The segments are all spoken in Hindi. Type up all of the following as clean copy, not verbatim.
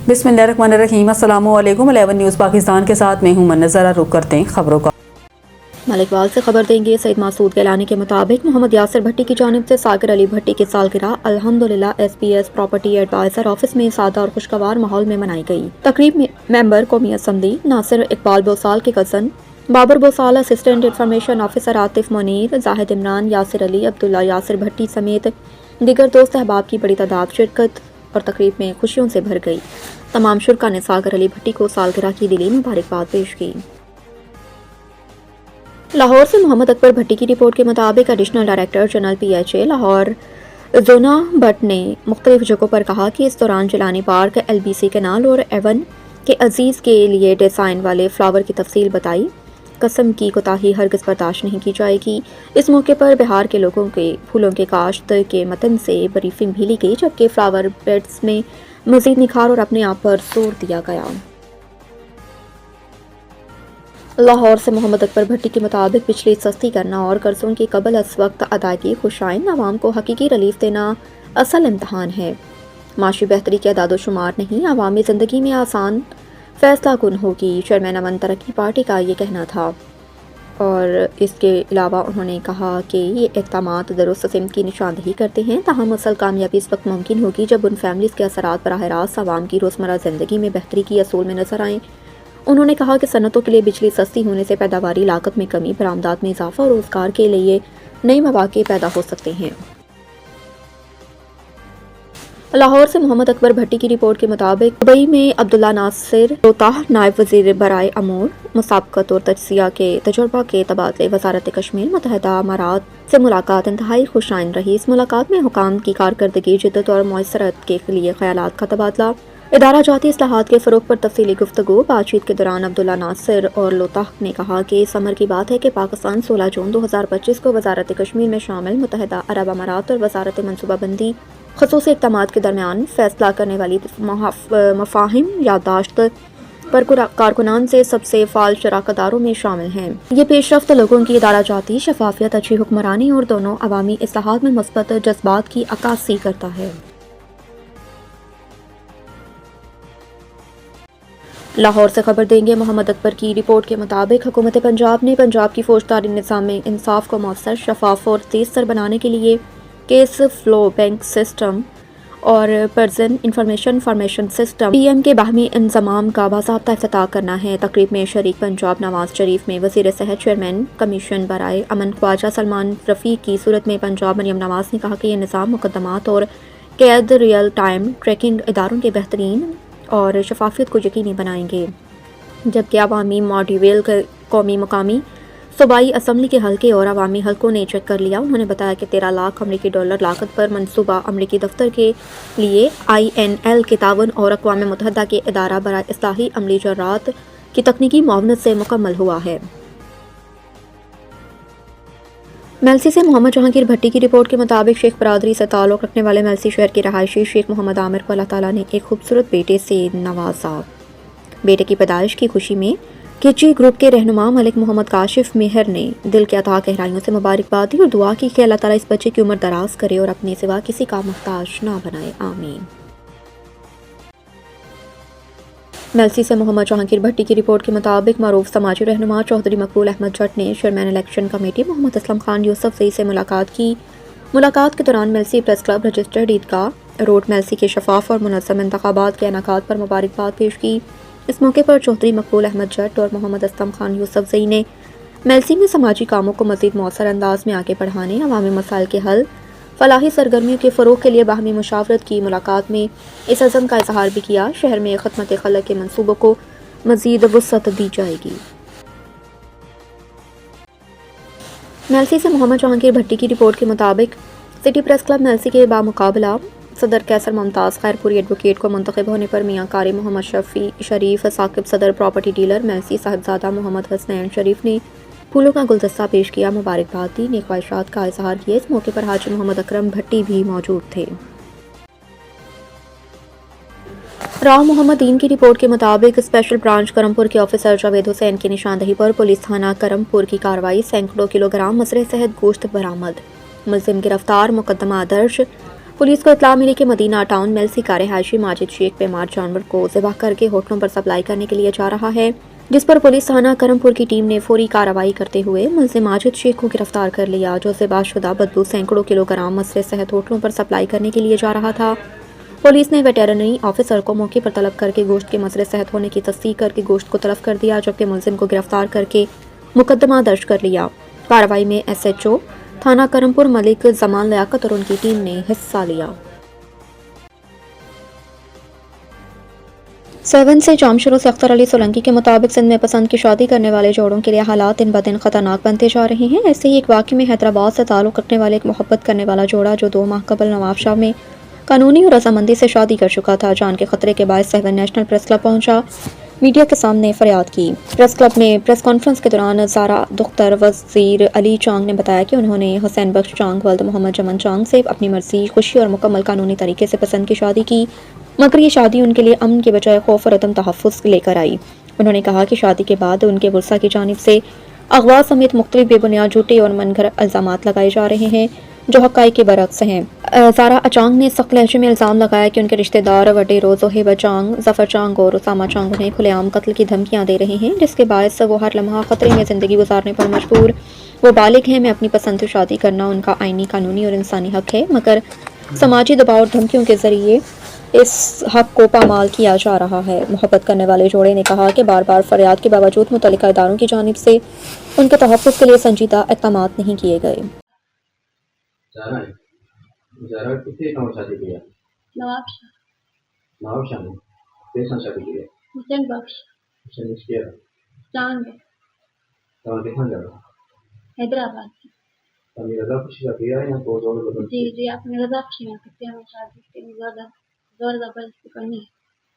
बिस्मिल्लाहिर्रहमानिर्रहीम। अस्सलामु अलैकुम। 11 न्यूज़ पाकिस्तान के साथ मैं हूं मन्नत। ज़रा रुक करते हैं खबरों का। मलिकवाल से खबर देंगे। सईद मासूद के ऐलान के मुताबिक मोहम्मद यासिर भट्टी की जानिब से साकिर अली भट्टी की सालगिरह अल्हम्दुलिल्लाह SPS प्रॉपर्टी एडवाइजर ऑफिस में सादा और खुशगवार माहौल में मनाई गई। तकरीब में मेंबर कौमी असम्बली नासिर इकबाल बोसाल के cousin Babar Bosal, assistant information officer Atif Munir, Zahid Imran, Yasir Ali, Abdullah Yasir Bhatti समेत दीगर दोस्त अहबाब की बड़ी तादाद शिरकत और तकरीब में खुशियों से भर गई। तमाम शुरका ने साकिर अली भट्टी को सालगिरह की दिली मुबारकबाद पेश की। लाहौर से मोहम्मद अकबर भट्टी की रिपोर्ट के मुताबिक additional director general PHA Lahore जोना भट्ट ने मुख्तलिफ जगहों पर कहा कि इस दौरान जिलानी पार्क, LBC कैनाल और एवन के अजीज़ के लिए डिज़ाइन वाले फ्लावर की तफसील बताई। कसम की कोताही हरगिज़ बर्दाश्त नहीं की जाएगी। इस मौके पर बिहार के लोगों के फूलों के काश्त के मतन से ब्रीफिंग भी ली गई, जबकि फ्लावर बेड्स में मज़ीद निखार और अपने आप पर जोर दिया गया। लाहौर से मोहम्मद अकबर भट्टी के मुताबिक बिजली सस्ती करना और कर्जों की कबल अस वक्त अदायगी खुशाइन आवाम को हकीकी रिलीफ देना असल इम्तहान है। माशी बेहतरी के अदाद-ओ-शुमार नहीं, आवामी ज़िंदगी में आसान फैसला कुन होगी। चेयरमैन अमन तरक्की पार्टी का ये कहना था और इसके अलावा उन्होंने कहा कि ये इक़दामात दुरुस्त सिमत की निशानदही करते हैं। ताहम असल कामयाबी इस वक्त मुमकिन होगी जब उन फैमिलीज़ के असरात बराह रास्त आवाम की रोज़मर्रा ज़िंदगी में बेहतरी की असूल में नजर आएँ। उन्होंने कहा कि सनतों के लिए बिजली सस्ती होने से पैदावारी लागत में कमी, बरामदात में इजाफा और रोज़गार के लिए नए मौके पैदा हो सकते हैं। लाहौर से मोहम्मद अकबर भट्टी की रिपोर्ट के मुताबिक दुबई में अब्दुल्ला नासिर लोताह नायब वज़ीर बराए अमूर मुसाबकत और तजज़िया के तजुर्बा के तबादले वज़ारत कश्मीर मुत्तहिदा अमारात से मुलाकात इंतहाई खुशाइन रही। इस मुलाकात में हुकाम की कारकर्दगी, जिद्दत और मुयसरत के लिए ख्यालात का तबादला, इदारा जाती इस्लाहात के फ़रोग़ पर तफसीली गुफ्तगू। बातचीत के दौरान अब्दुल्ला नासिर और लोताह ने कहा कि इस अमर की बात है कि पाकिस्तान 16 जून 2025 को वज़ारत कश्मीर में शामिल मुत्तहिदा अरब अमारात और वज़ारत मनसूबाबंदी ख़ुसूसी इक़दामात के दरमियान फ़ैसला करने वाली मफ़ाहिम याददाश्त पर कारकुनान से सबसे फ़ाल शराकतदारों में शामिल हैं। ये पेशरफ्त लोगों की इदारा जाती शफाफियत, अच्छी हुक्मरानी और दोनों अवामी इस्लाहात में मुस्बत जज्बात की अक्कासी करता है। लाहौर से खबर देंगे। मोहम्मद अकबर की रिपोर्ट के मुताबिक हुकूमत पंजाब ने पंजाब की फौजदारी निज़ाम में इंसाफ को मौसर, शफाफ और तेज़तर बनाने के लिए केस फ्लो बैंक सिस्टम और पर्सन इंफॉर्मेशन सिस्टम PM के बाहमी इंज़माम का बाज़ाब्ता इफ्तिताह करना है। तकरीब में शरीक पंजाब नवाज शरीफ में वज़ीर सेहत, चेयरमैन कमीशन बराए अमन ख्वाजा सलमान रफ़ीक की सूरत में पंजाब मरियम नवाज ने कहा कि यह निज़ाम मुकदमात और कैद रियल टाइम ट्रैकिंग इदारों के बेहतरीन और शफाफियत को यकीनी बनाएंगे, जबकि अवामी मॉड्यूल कौमी मुकामी सूबाई असम्बली के हल्के और अवामी हल्कों ने चेक कर लिया। उन्होंने बताया कि 13 लाख अमरीकी डॉलर लागत पर मनसूबा अमरीकी दफ्तर के लिए INL के तावन और अक़वाम मुत्तहिदा के इदारा बराए इस्लाही अमली जरात की तकनीकी मुआवनत से मुकम्मल हुआ है। मेलसी से मोहम्मद जहांगीर भट्टी की रिपोर्ट के मुताबिक शेख बरादरी से ताल्लुक़ रखने वाले मेलसी शहर के रहायशी शेख मोहम्मद आमिर को अल्लाह ताला ने एक खूबसूरत बेटे से नवाजा। बेटे की पैदाइश की खुशी में किची ग्रुप के रहनुमा मलिक मोहम्मद काशिफ मेहर ने दिल के अता गहराइयों से मुबारकबाद दी और दुआ की कि अल्लाह ताला इस बच्चे की उम्र दराज करे और अपने सिवा किसी का मुहताज ना बनाए, आमीन। मेलसी से मोहम्मद जहांगीर भट्टी की रिपोर्ट के मुताबिक मरूफ समाजी रहनुमा चौधरी मकबूल अहमद जट ने chairman election committee Mohammad Aslam Khan Yousafzai से मुलाकात की। मुलाकात के दौरान Mailsi press club registered Eidgah road Mailsi के शफाफ और मुनज़्ज़म इंतखाबात के इनेकाद पर मुबारकबाद पेश की। इस मौके पर चौधरी मकबूल अहमद जट और मोहम्मद असलम खान यूसुफजई ने मेलसी में समाजी कामों को मज़ीद मौसर अंदाज में आगे बढ़ाने, अवामी मसाइल के हल, फलाही सरगर्मियों के फ़रोग़ के लिए बाहमी मुशावरत की। मुलाकात में इस अज़म का इजहार भी किया शहर में खिदमत खलक के मनसूबों को मज़ीद वुसअत दी जाएगी। मेलसी से मोहम्मद जहांगीर भट्टी की रिपोर्ट के मुताबिक सिटी प्रेस क्लब मेलसी के बामुकाबला सदर कैसर मुमताज़ खैरपुरी एडवोकेट को मुंतखब होने पर मियाँ कारी मोहम्मद शरीफ साकिब सदर प्रॉपर्टी डीलर मेलसी साहिबजादा मोहम्मद हसनैन शरीफ ने फूलों का गुलदस्ता पेश किया, मुबारकबाद दी, नेक ख्वाहिशात का इजहार किया। इस मौके पर हाजी मोहम्मद अकरम भट्टी भी मौजूद थे। राव मोहम्मद दीन की रिपोर्ट के मुताबिक स्पेशल ब्रांच करमपुर के ऑफिसर जावेद हुसैन की निशानदही पर पुलिस थाना करमपुर की कार्रवाई, सैकड़ों किलोग्राम मसरे सेहत गोश्त बरामद, मुलजिम गिरफ्तार, मुकदमा दर्ज, पुलिस को इत्तला मिली कि मदीना टाउन मेलसी का रिहायशी माजिद शेख बीमार जानवर को ज़िबा करके होटलों पर सप्लाई करने के लिए जा रहा है, जिस पर पुलिस थाना करमपुर की टीम ने फौरी कार्रवाई करते हुए मुलजिम माजिद शेख को गिरफ्तार कर लिया, जो ज़िबाशुदा बदबू सैकड़ों किलोग्राम मसले सेहत होटलों पर सप्लाई करने के लिए जा रहा था। पुलिस ने वेटरनरी ऑफिसर को मौके पर तलब करके गोश्त के मसले सेहत होने की तस्दीक करके गोश्त को तलब कर दिया, जबकि मुलजिम को गिरफ्तार करके मुकदमा दर्ज कर लिया। कार्रवाई में SHO थाना करमपुर मलिक जमान लियाकत और उनकी टीम ने हिस्सा लिया। 7 से जामशरू से अख्तर अली सोलंकी के मुताबिक सिंध में पसंद की शादी करने वाले जोड़ों के लिए हालात दिन ब दिन खतरनाक बनते जा रहे हैं। ऐसे ही एक वाक़े में हैदराबाद से ताल्लुक़ रखने वाले एक मोहब्बत करने वाला जोड़ा जो 2 माह कबल नवाबशाह में कानूनी और रजामंदी से शादी कर चुका था, जान के खतरे के बाद 7 नेशनल प्रेस क्लब पहुंचा, मीडिया के सामने फरियाद की। प्रेस क्लब में प्रेस कॉन्फ्रेंस के दौरान ज़ारा दुख्तर वज़ीर अली चांग ने बताया कि उन्होंने हुसैन बख्श चांग वल्द मोहम्मद जमन चांग से अपनी मर्जी, खुशी और मुकम्मल कानूनी तरीके से पसंद की शादी की, मगर ये शादी उनके लिए अमन के बजाय खौफ और अदम तहफ़्फ़ुज़ लेकर आई। उन्होंने कहा कि शादी के बाद उनके बुरसा की जानिब से अगवा समेत मुख्तलिफ बेबुनियाद झूठे और मनगढ़ इल्ज़ामात लगाए जा रहे हैं, जो हक़ाइक़ के बरअक्स हैं। ज़ारा अचांग ने सख्त लहजे में इल्ज़ाम लगाया कि उनके रिश्तेदार वडेरो ज़ोहेब चांग, ज़फ़र चांग और उसामा चांग उन्हें खुलेआम कत्ल की धमकियां दे रहे हैं, जिसके बायस वो हर लम्हा खतरे में ज़िंदगी गुजारने पर मजबूर। वो बालिग हैं, मैं अपनी पसंद से शादी करना उनका आईनी, कानूनी और इंसानी हक है, मगर समाजी दबाव और धमकियों के ज़रिए इस हक को पामाल किया जा रहा है। मोहब्बत करने वाले जोड़े ने कहा कि बार बार फरियाद के बावजूद मुतल्लिका इदारों की जानिब से उनके तहफ़्फ़ुज़ के लिए संजीदा इक़दामात नहीं किए गए। ज़रा कितने गाँव शादी किया? नवाबशाह नवाबशाह में कैसा शादी किया? हुसैन बख्श हुसैन किया चांद तो दिखा जाओ हैदराबाद से। तो मेरा रज़ा खुशी का किया है या तो जोड़ बदल? जी अपने रजा खुशी में करते हैं शादी के ज़्यादा जोर जबरदस्ती करनी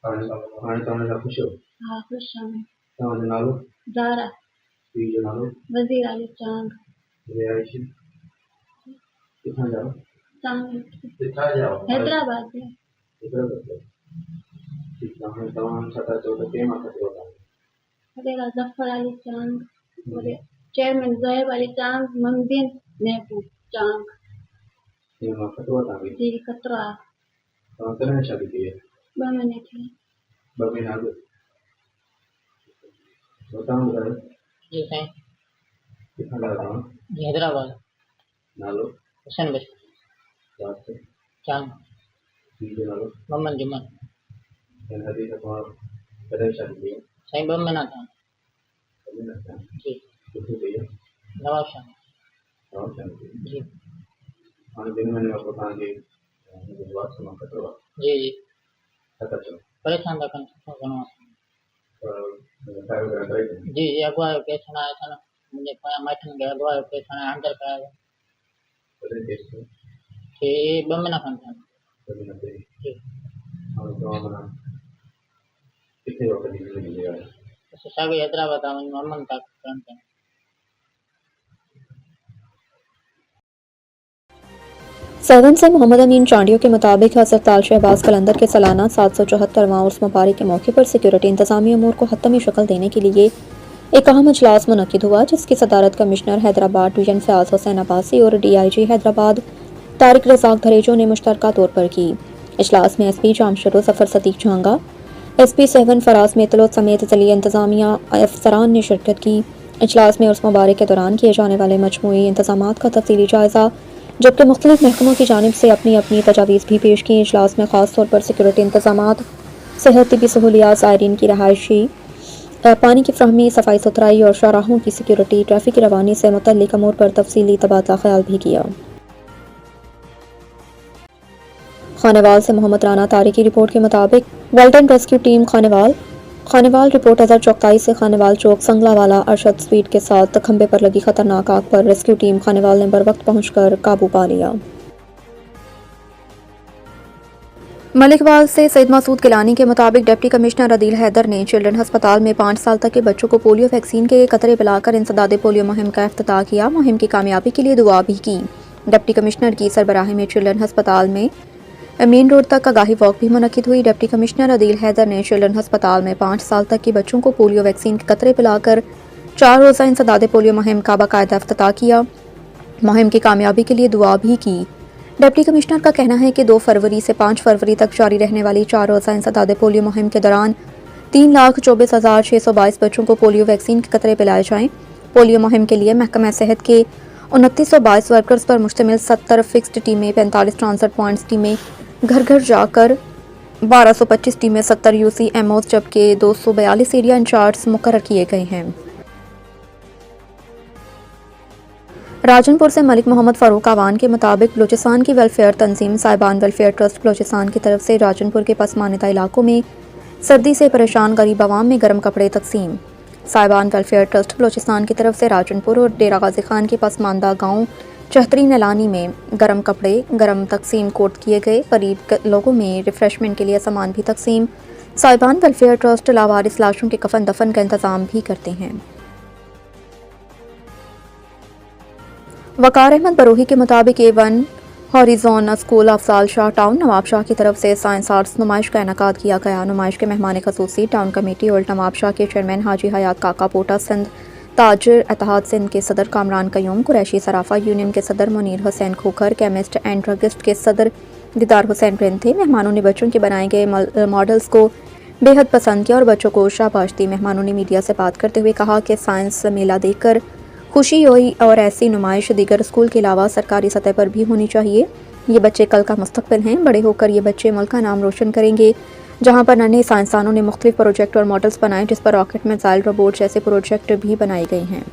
खाने का खुश हो? हाँ खुश हम तो नालो ज़ारा जो नालो वज़ीर अली चांद रिहायशी दिखा जाओ चांद दिखा जाओ हैदराबाद में इधर बदलो ठीक है। हम तमाम सता तो के मां खतरो था अरेगा ज़फ़र अली चांद और चेयरमैन ज़ोहेब अली चांद, ममदीन महबूब चांद ये मां खतरो था भी जी कतरा तो तरह शादी की है बमने थी बबे नाल बताऊं जरा जी साईं दिखा जाओ जी हैदराबाद नालो हुसैन बख्श बात से चांद जो नालो मोहम्मद जुमन इन हदी का तरह शादी की है साईं बम में ना था बबे ना जी कितने की है नवाबशाह नवाबशाह की जी और दिन में आपको कहा कि बात सुना खतरो जी खतरा चलो परेशान था कन घणो फाइव वगैरह कराई जी अगवा जो केस आया था ना मुझे माइटन के अगवा जो केस आया अंदर कराया तो केस को कि बम में ना था कभी ना करी जी और तो मना कितने वक्त की जिंदगी है तो सागे हैदराबाद आ मोहम्मद तक करते 7 से मोहम्मद अमीन चांडियों के मुताबिक हज़रत ताल शहबाज कलंदर के सालाना 774वां उर्स मुबारक के मौके पर सिक्योरिटी इंतजामी अमूर को हतमी शक्ल देने के लिए एक अहम इजलास मुनक्किद हुआ, जिसकी सदारत कमिश्नर हैदराबाद डिवीजन फ़याज़ हुसैन अब्बासी और DIG हैदराबाद तारिक रज़ाक धरेजो ने मुश्तरका तौर पर की। इजलास में SP जामशरू ज़फ़र सदीक झांगा, SP 7 फराज मेतलोत समेत ज़िली इंतजामिया अफसरान ने शिरकत की। इजलास में उर्स मुबारक के दौरान किए जाने वाले मजमूई इंतजामात का तफसीली जायज़ा, जबकि मुख्तलिफ महकमों की जानिब से अपनी अपनी तजावीज़ भी पेश की। इजलास में ख़ास तौर पर सिक्योरिटी इंतजामात, सेहत, तिबी सहूलियात, ज़ायरीन की रहायशी, पानी की फ्राहमी, सफाई सुथराई और शाहराहों की सिक्योरिटी, ट्रैफिक की रवानी से मुतल्लिक़ अमूर पर तफसीली तबादला ख्याल भी किया। खानेवाल से मोहम्मद राना तारिक की रिपोर्ट के मुताबिक वेल्टन रेस्क्यू टीम खानेवाल रिपोर्ट 2024 से खानेवाल चौक संगलावाला अरशद स्वीट के साथ खंबे पर लगी खतरनाक आग पर रेस्क्यू टीम खानेवाल ने बरवक्त पहुंचकर काबू पा लिया। मलिकवाल से सैयद मसूद गिलानी के मुताबिक डिप्टी कमिश्नर अदील हैदर ने चिल्ड्रन अस्पताल में 5 साल तक के बच्चों को पोलियो वैक्सीन के कतरे पिलाकर इंसदाद पोलियो मुहिम का इफ्तिताह किया। मुहिम की कामयाबी के लिए दुआ भी की। डिप्टी कमिश्नर की सरबराही में चिल्ड्रन अस्पताल में मेन रोड तक आगाही वॉक भी मुनक्किद हुई। डिप्टी कमिश्नर अदील हैदर ने चिल्ड्रन अस्पताल में 5 साल तक के बच्चों को पोलियो वैक्सीन के कतरे पिलाकर 4 रोज़ा इंसदाद पोलियो मुहिम का बाकायदा इफ्तिताह किया। मुहिम की कामयाबी के लिए दुआ भी की। डिप्टी कमिश्नर का कहना है कि 2 फरवरी से 5 फरवरी तक जारी रहने वाली 4 रोज़ा इंसदाद पोलियो मुहिम के दौरान 3,24,622 बच्चों को पोलियो वैक्सीन के कतरे पिलाए जाएं। पोलियो मुहिम के लिए महकमा सेहत के 2922 वर्कर्स पर मुश्तमिल 70 फिक्स्ड टीमें, 45 ट्रांसफर पॉइंट्स टीमें, घर घर जाकर 1225 टीमें, 70 UCMOs जबकि 242 एरिया इंचार्ज मुकर्रर किए गए हैं। राजनपुर से मलिक मोहम्मद फ़ारूक आवान के मुताबिक बलूचिस्तान की वेलफेयर तंजीम साहिबान वेलफेयर ट्रस्ट बलूचिस्तान की तरफ से राजनपुर के पसमानदा इलाकों में सर्दी से परेशान गरीब आवाम में गर्म कपड़े तकसीम। साहिबान वेलफेयर ट्रस्ट बलूचिस्तान की तरफ से राजनपुर और डेरा गाजी खान के पसमानदा गाँव चहतरी नलानी में गर्म कपड़े गर्म तकसीम कोट किए गए। गरीब लोगों में रिफ्रेशमेंट के लिए सामान भी तकसीम। साहिबान वेलफेयर ट्रस्ट लावारिस लाशों के कफन दफन का इंतजाम भी करते हैं। वकार अहमद बरोही के मुताबिक A1 horizon school Afzal Shah town Nawab Shah की तरफ से साइंस आर्ट्स नुमाइश का इनेकाद किया गया। नुमाइश के मेहमान खसूसी टाउन कमेटी और नवाब शाह के चेयरमैन हाजी हयात काका पोटा सिंध, ताजिर इत्तेहाद सिंध के सदर कामरान कयूम, कुरैशी सराफा यूनियन के सदर Munir Hussain Khokhar, chemist and druggist के सदर दीदार हुसैन रिंद थे। मेहमानों ने बच्चों के बनाए गए मॉडल्स को बेहद पसंद किया और बच्चों को शाबाश दी। मेहमानों ने मीडिया से बात करते हुए कहा कि साइंस मेला देखकर खुशी हुई और ऐसी नुमाइश दीगर स्कूल के अलावा सरकारी सतह पर भी होनी चाहिए। ये बच्चे कल का मुस्तकबिल हैं। बड़े होकर ये बच्चे मुल्क का नाम रोशन करेंगे। जहां पर नन्हे साइंसदानों ने मुख्तलिफ प्रोजेक्ट और मॉडल्स बनाए जिस पर रॉकेट, मिसाइल, रोबोट जैसे प्रोजेक्ट भी बनाए गए हैं।